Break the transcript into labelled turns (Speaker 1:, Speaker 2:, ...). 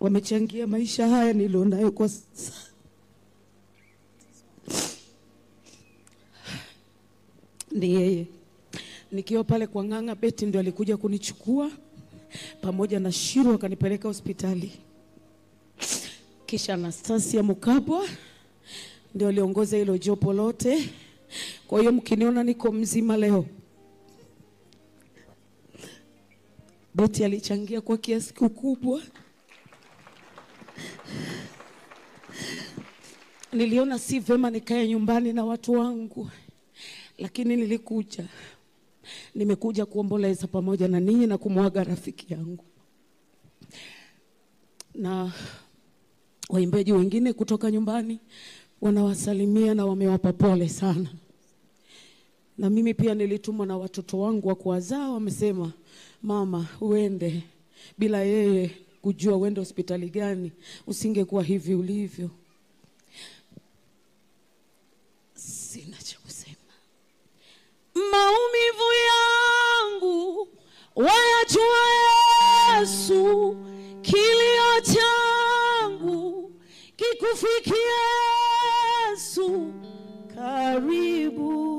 Speaker 1: wamechangia maisha haya nilionayo kwa sasa. Ni yeye. Nikiwa pale kwa Ng'ang'a, Betty ndio alikuja kunichukua pamoja na Shiro akanipeleka hospitali. Kisha Anastasia Mukabwa ndio aliongoza hilo jopo lote. Kwa hiyo mkiniona niko mzima leo, Betty alichangia kwa kiasi kikubwa. Niliona si vema nikae nyumbani na watu wangu, lakini nilikuja. Nimekuja kuomboleza pamoja na ninyi na kumwaga rafiki yangu. Na waimbaji wengine kutoka nyumbani wanawasalimia na wamewapa pole sana. Na mimi pia nilitumwa na watoto wangu wa kuwazaa, wamesema mama uende, bila yeye kujua uende hospitali gani usingekuwa hivi ulivyo. Sina cha kusema. Maumivu yangu wayajua Yesu, kilio changu kikufikia Yesu, karibu.